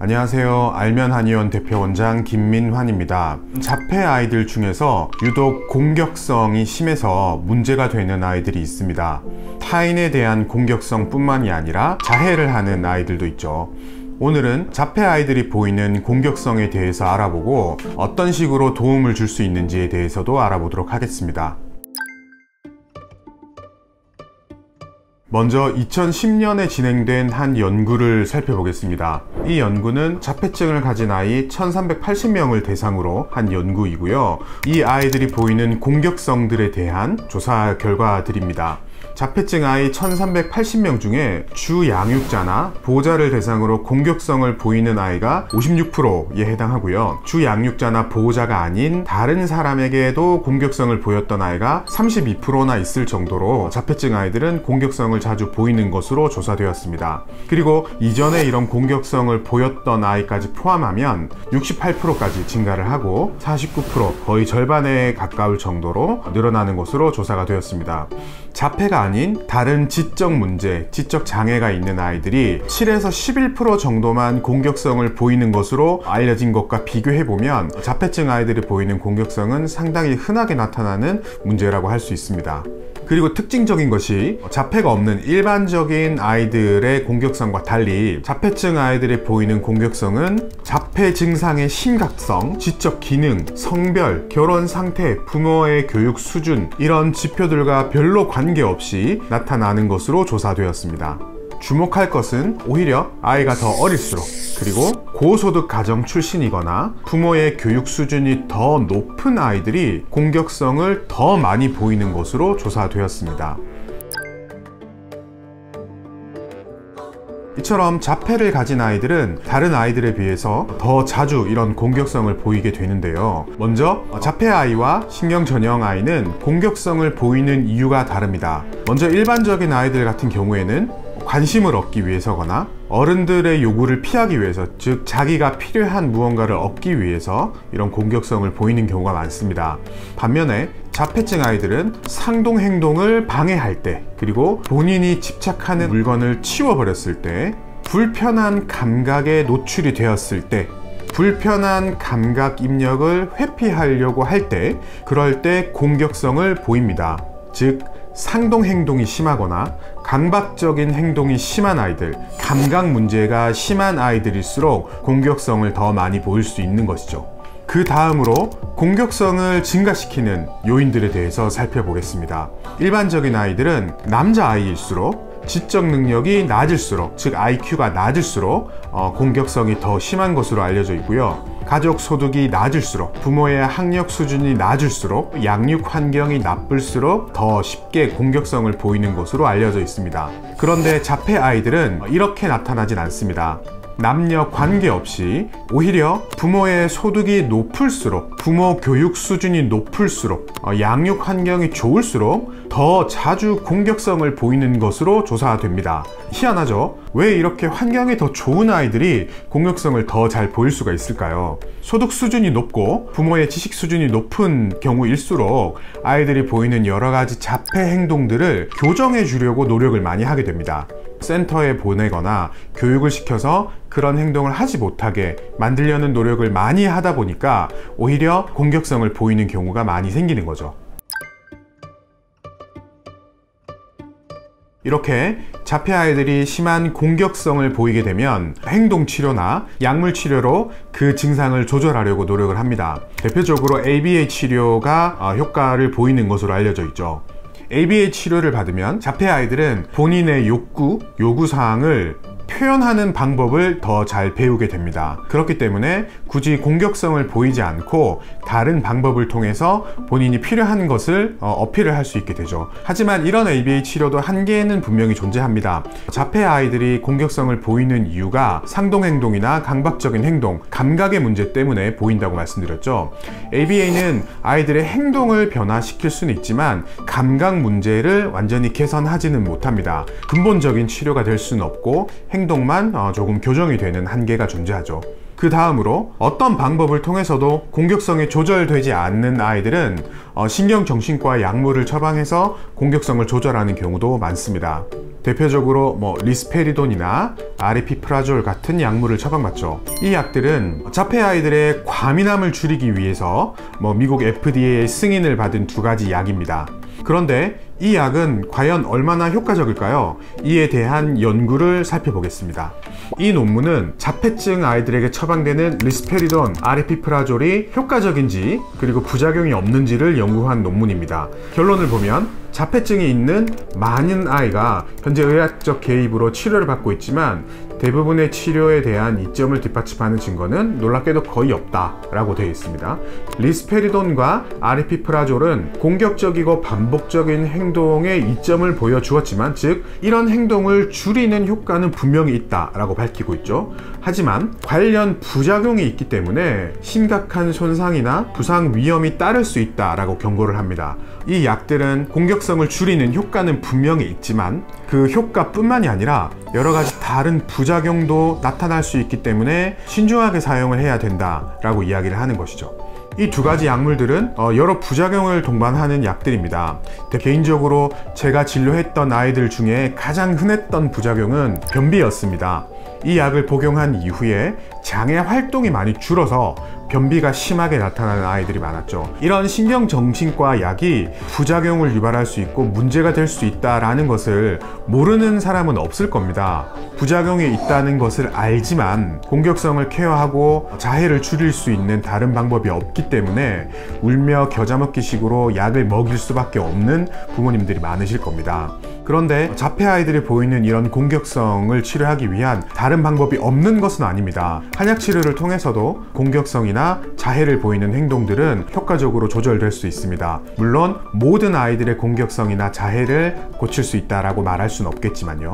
안녕하세요. 알면 한의원 대표원장 김민환입니다. 자폐 아이들 중에서 유독 공격성이 심해서 문제가 되는 아이들이 있습니다. 타인에 대한 공격성 뿐만이 아니라 자해를 하는 아이들도 있죠. 오늘은 자폐 아이들이 보이는 공격성에 대해서 알아보고 어떤 식으로 도움을 줄 수 있는지에 대해서도 알아보도록 하겠습니다. 먼저 2010년에 진행된 한 연구를 살펴보겠습니다. 이 연구는 자폐증을 가진 아이 1380명을 대상으로 한 연구이고요. 이 아이들이 보이는 공격성들에 대한 조사 결과들입니다. 자폐증 아이 1380명 중에 주 양육자나 보호자를 대상으로 공격성을 보이는 아이가 56%에 해당하고요. 주 양육자나 보호자가 아닌 다른 사람에게도 공격성을 보였던 아이가 32%나 있을 정도로 자폐증 아이들은 공격성을 자주 보이는 것으로 조사되었습니다. 그리고 이전에 이런 공격성을 보였던 아이까지 포함하면 68%까지 증가를 하고 49% 거의 절반에 가까울 정도로 늘어나는 것으로 조사가 되었습니다. 자폐가 아닌 다른 지적 문제, 지적 장애가 있는 아이들이 7에서 11% 정도만 공격성을 보이는 것으로 알려진 것과 비교해보면 자폐증 아이들이 보이는 공격성은 상당히 흔하게 나타나는 문제라고 할 수 있습니다. 그리고 특징적인 것이 자폐가 없는 일반적인 아이들의 공격성과 달리 자폐증 아이들이 보이는 공격성은 자폐 증상의 심각성, 지적 기능, 성별, 결혼 상태, 부모의 교육 수준 이런 지표들과 별로 관계없이 나타나는 것으로 조사되었습니다. 주목할 것은 오히려 아이가 더 어릴수록 그리고 고소득 가정 출신이거나 부모의 교육 수준이 더 높은 아이들이 공격성을 더 많이 보이는 것으로 조사되었습니다. 이처럼 자폐를 가진 아이들은 다른 아이들에 비해서 더 자주 이런 공격성을 보이게 되는데요. 먼저 자폐 아이와 신경 전형 아이는 공격성을 보이는 이유가 다릅니다. 먼저 일반적인 아이들 같은 경우에는 관심을 얻기 위해서거나 어른들의 요구를 피하기 위해서, 즉 자기가 필요한 무언가를 얻기 위해서 이런 공격성을 보이는 경우가 많습니다. 반면에 자폐증 아이들은 상동 행동을 방해할 때, 그리고 본인이 집착하는 물건을 치워버렸을 때, 불편한 감각에 노출이 되었을 때, 불편한 감각 입력을 회피하려고 할 때, 그럴 때 공격성을 보입니다. 즉 상동 행동이 심하거나 강박적인 행동이 심한 아이들, 감각 문제가 심한 아이들일수록 공격성을 더 많이 보일 수 있는 것이죠. 그 다음으로 공격성을 증가시키는 요인들에 대해서 살펴보겠습니다. 일반적인 아이들은 남자아이일수록 지적 능력이 낮을수록, 즉 IQ가 낮을수록 공격성이 더 심한 것으로 알려져 있고요. 가족 소득이 낮을수록, 부모의 학력 수준이 낮을수록, 양육 환경이 나쁠수록 더 쉽게 공격성을 보이는 것으로 알려져 있습니다. 그런데 자폐 아이들은 이렇게 나타나진 않습니다. 남녀 관계없이 오히려 부모의 소득이 높을수록, 부모 교육 수준이 높을수록, 양육 환경이 좋을수록 더 자주 공격성을 보이는 것으로 조사됩니다. 희한하죠? 왜 이렇게 환경이 더 좋은 아이들이 공격성을 더 잘 보일 수가 있을까요? 소득 수준이 높고 부모의 지식 수준이 높은 경우일수록 아이들이 보이는 여러 가지 자폐 행동들을 교정해 주려고 노력을 많이 하게 됩니다. 센터에 보내거나 교육을 시켜서 그런 행동을 하지 못하게 만들려는 노력을 많이 하다 보니까 오히려 공격성을 보이는 경우가 많이 생기는 거죠. 이렇게 자폐 아이들이 심한 공격성을 보이게 되면 행동치료나 약물치료로 그 증상을 조절하려고 노력을 합니다. 대표적으로 ABA 치료가 효과를 보이는 것으로 알려져 있죠. ABA 치료를 받으면 자폐 아이들은 본인의 욕구, 요구사항을 표현하는 방법을 더 잘 배우게 됩니다. 그렇기 때문에 굳이 공격성을 보이지 않고 다른 방법을 통해서 본인이 필요한 것을 어필을 할 수 있게 되죠. 하지만 이런 ABA 치료도 한계는 분명히 존재합니다. 자폐 아이들이 공격성을 보이는 이유가 상동행동이나 강박적인 행동, 감각의 문제 때문에 보인다고 말씀드렸죠. ABA는 아이들의 행동을 변화시킬 수는 있지만 감각 문제를 완전히 개선하지는 못합니다. 근본적인 치료가 될 수는 없고 행동만 조금 교정이 되는 한계가 존재하죠. 그 다음으로 어떤 방법을 통해서도 공격성이 조절되지 않는 아이들은 신경정신과 약물을 처방해서 공격성을 조절하는 경우도 많습니다. 대표적으로 리스페리돈이나 아리피프라졸 같은 약물을 처방받죠. 이 약들은 자폐 아이들의 과민함을 줄이기 위해서 미국 FDA 승인을 받은 두 가지 약입니다. 그런데 이 약은 과연 얼마나 효과적일까요? 이에 대한 연구를 살펴보겠습니다. 이 논문은 자폐증 아이들에게 처방되는 리스페리돈, 아리피프라졸이 효과적인지 그리고 부작용이 없는지를 연구한 논문입니다. 결론을 보면 자폐증이 있는 많은 아이가 현재 의학적 개입으로 치료를 받고 있지만 대부분의 치료에 대한 이점을 뒷받침하는 증거는 놀랍게도 거의 없다라고 되어 있습니다. 리스페리돈과 아리피프라졸은 공격적이고 반복적인 행동의 이점을 보여주었지만, 즉 이런 행동을 줄이는 효과는 분명히 있다라고 밝히고 있죠. 하지만 관련 부작용이 있기 때문에 심각한 손상이나 부상 위험이 따를 수 있다라고 경고를 합니다. 이 약들은 공격성을 줄이는 효과는 분명히 있지만 그 효과뿐만이 아니라 여러 가지 다른 부작용도 나타날 수 있기 때문에 신중하게 사용을 해야 된다라고 이야기를 하는 것이죠. 이 두 가지 약물들은 여러 부작용을 동반하는 약들입니다. 개인적으로 제가 진료했던 아이들 중에 가장 흔했던 부작용은 변비였습니다. 이 약을 복용한 이후에 장의 활동이 많이 줄어서 변비가 심하게 나타나는 아이들이 많았죠. 이런 신경정신과 약이 부작용을 유발할 수 있고 문제가 될 수 있다는 것을 모르는 사람은 없을 겁니다. 부작용이 있다는 것을 알지만 공격성을 케어하고 자해를 줄일 수 있는 다른 방법이 없기 때문에 울며 겨자 먹기 식으로 약을 먹일 수밖에 없는 부모님들이 많으실 겁니다. 그런데 자폐 아이들이 보이는 이런 공격성을 치료하기 위한 다른 방법이 없는 것은 아닙니다. 한약 치료를 통해서도 공격성이나 자해를 보이는 행동들은 효과적으로 조절될 수 있습니다. 물론 모든 아이들의 공격성이나 자해를 고칠 수 있다라고 말할 수는 없겠지만요.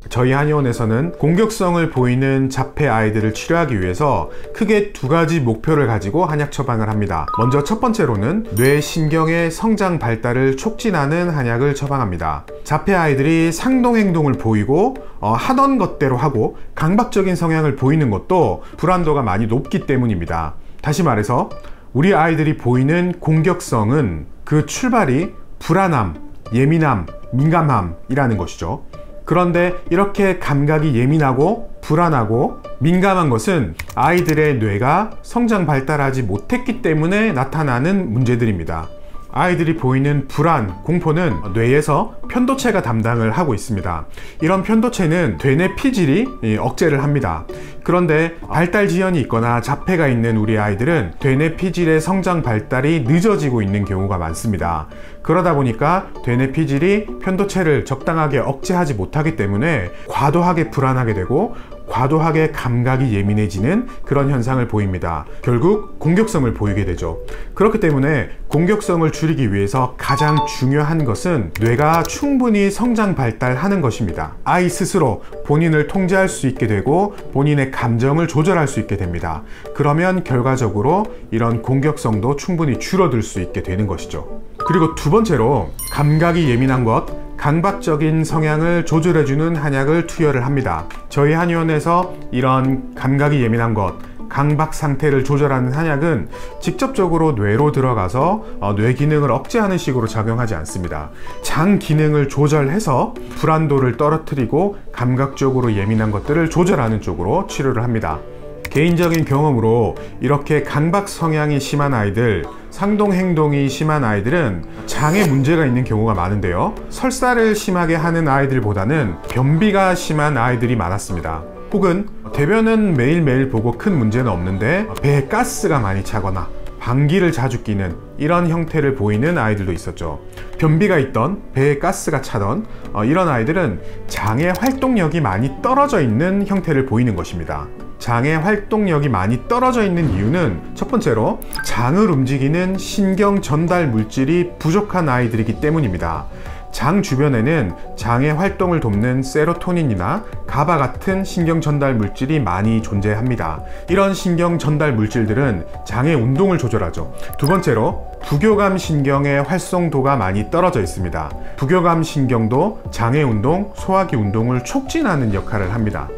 저희 한의원에서는 공격성을 보이는 자폐 아이들을 치료하기 위해서 크게 두 가지 목표를 가지고 한약 처방을 합니다. 먼저 첫 번째로는 뇌신경의 성장 발달을 촉진하는 한약을 처방합니다. 자폐 아이들이 상동 행동을 보이고 하던 것대로 하고 강박적인 성향을 보이는 것도 불안도가 많이 높기 때문입니다. 다시 말해서 우리 아이들이 보이는 공격성은 그 출발이 불안함, 예민함, 민감함이라는 것이죠. 그런데 이렇게 감각이 예민하고 불안하고 민감한 것은 아이들의 뇌가 성장 발달하지 못했기 때문에 나타나는 문제들입니다. 아이들이 보이는 불안, 공포는 뇌에서 편도체가 담당을 하고 있습니다. 이런 편도체는 뇌내 피질이 억제를 합니다. 그런데 발달 지연이 있거나 자폐가 있는 우리 아이들은 뇌내 피질의 성장 발달이 늦어지고 있는 경우가 많습니다. 그러다 보니까 뇌내 피질이 편도체를 적당하게 억제하지 못하기 때문에 과도하게 불안하게 되고 과도하게 감각이 예민해지는 그런 현상을 보입니다. 결국 공격성을 보이게 되죠. 그렇기 때문에 공격성을 줄이기 위해서 가장 중요한 것은 뇌가 충분히 성장 발달하는 것입니다. 아이 스스로 본인을 통제할 수 있게 되고 본인의 감정을 조절할 수 있게 됩니다. 그러면 결과적으로 이런 공격성도 충분히 줄어들 수 있게 되는 것이죠. 그리고 두 번째로 감각이 예민한 것, 강박적인 성향을 조절해주는 한약을 투여를 합니다. 저희 한의원에서 이런 감각이 예민한 것, 강박 상태를 조절하는 한약은 직접적으로 뇌로 들어가서 뇌 기능을 억제하는 식으로 작용하지 않습니다. 장 기능을 조절해서 불안도를 떨어뜨리고 감각적으로 예민한 것들을 조절하는 쪽으로 치료를 합니다. 개인적인 경험으로 이렇게 강박 성향이 심한 아이들, 상동 행동이 심한 아이들은 장에 문제가 있는 경우가 많은데요. 설사를 심하게 하는 아이들보다는 변비가 심한 아이들이 많았습니다. 혹은 대변은 매일매일 보고 큰 문제는 없는데 배에 가스가 많이 차거나 방귀를 자주 뀌는 이런 형태를 보이는 아이들도 있었죠. 변비가 있던 배에 가스가 차던 이런 아이들은 장의 활동력이 많이 떨어져 있는 형태를 보이는 것입니다. 장의 활동력이 많이 떨어져 있는 이유는 첫 번째로 장을 움직이는 신경 전달 물질이 부족한 아이들이기 때문입니다. 장 주변에는 장의 활동을 돕는 세로토닌이나 가바 같은 신경 전달 물질이 많이 존재합니다. 이런 신경 전달 물질들은 장의 운동을 조절하죠. 두 번째로 부교감 신경의 활성도가 많이 떨어져 있습니다. 부교감 신경도 장의 운동, 소화기 운동을 촉진하는 역할을 합니다.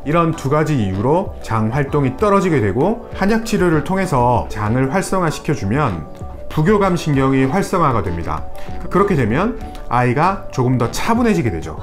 이런 두 가지 이유로 장 활동이 떨어지게 되고 한약 치료를 통해서 장을 활성화시켜주면 부교감 신경이 활성화가 됩니다. 그렇게 되면 아이가 조금 더 차분해지게 되죠.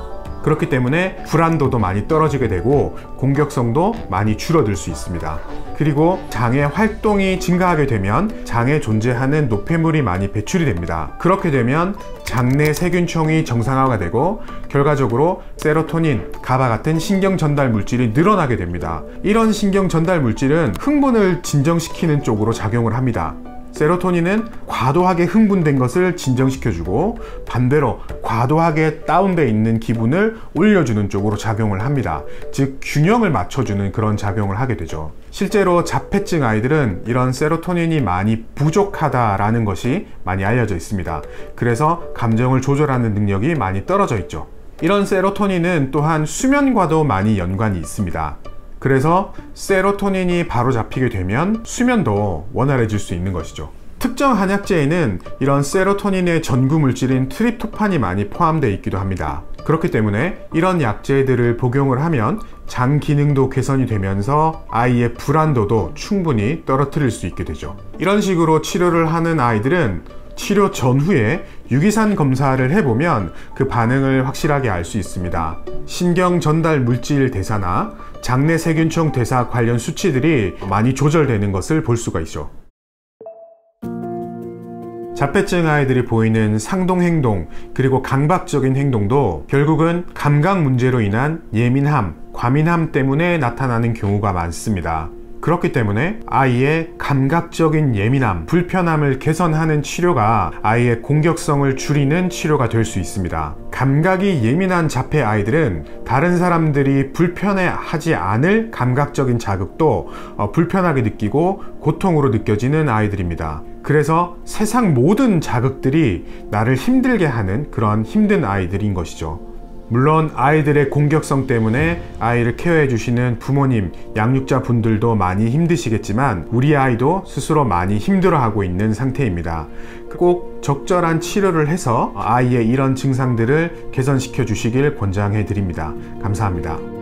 그렇기 때문에 불안도도 많이 떨어지게 되고 공격성도 많이 줄어들 수 있습니다. 그리고 장의 활동이 증가하게 되면 장에 존재하는 노폐물이 많이 배출이 됩니다. 그렇게 되면 장내 세균총이 정상화가 되고 결과적으로 세로토닌, 가바 같은 신경 전달 물질이 늘어나게 됩니다. 이런 신경 전달 물질은 흥분을 진정시키는 쪽으로 작용을 합니다. 세로토닌은 과도하게 흥분된 것을 진정시켜주고 반대로 과도하게 다운되어 있는 기분을 올려주는 쪽으로 작용을 합니다. 즉 균형을 맞춰주는 그런 작용을 하게 되죠. 실제로 자폐증 아이들은 이런 세로토닌이 많이 부족하다라는 것이 많이 알려져 있습니다. 그래서 감정을 조절하는 능력이 많이 떨어져 있죠. 이런 세로토닌은 또한 수면과도 많이 연관이 있습니다. 그래서 세로토닌이 바로 잡히게 되면 수면도 원활해질 수 있는 것이죠. 특정 한약재에는 이런 세로토닌의 전구 물질인 트립토판이 많이 포함되어 있기도 합니다. 그렇기 때문에 이런 약재들을 복용을 하면 장 기능도 개선이 되면서 아이의 불안도도 충분히 떨어뜨릴 수 있게 되죠. 이런 식으로 치료를 하는 아이들은 치료 전후에 유기산 검사를 해보면 그 반응을 확실하게 알 수 있습니다. 신경 전달 물질 대사나 장내 세균총 대사 관련 수치들이 많이 조절되는 것을 볼 수가 있죠. 자폐증 아이들이 보이는 상동행동 그리고 강박적인 행동도 결국은 감각 문제로 인한 예민함, 과민함 때문에 나타나는 경우가 많습니다. 그렇기 때문에 아이의 감각적인 예민함, 불편함을 개선하는 치료가 아이의 공격성을 줄이는 치료가 될 수 있습니다. 감각이 예민한 자폐 아이들은 다른 사람들이 불편해하지 않을 감각적인 자극도 불편하게 느끼고 고통으로 느껴지는 아이들입니다. 그래서 세상 모든 자극들이 나를 힘들게 하는 그런 힘든 아이들인 것이죠. 물론 아이들의 공격성 때문에 아이를 케어해 주시는 부모님, 양육자 분들도 많이 힘드시겠지만 우리 아이도 스스로 많이 힘들어하고 있는 상태입니다. 꼭 적절한 치료를 해서 아이의 이런 증상들을 개선시켜 주시길 권장해 드립니다. 감사합니다.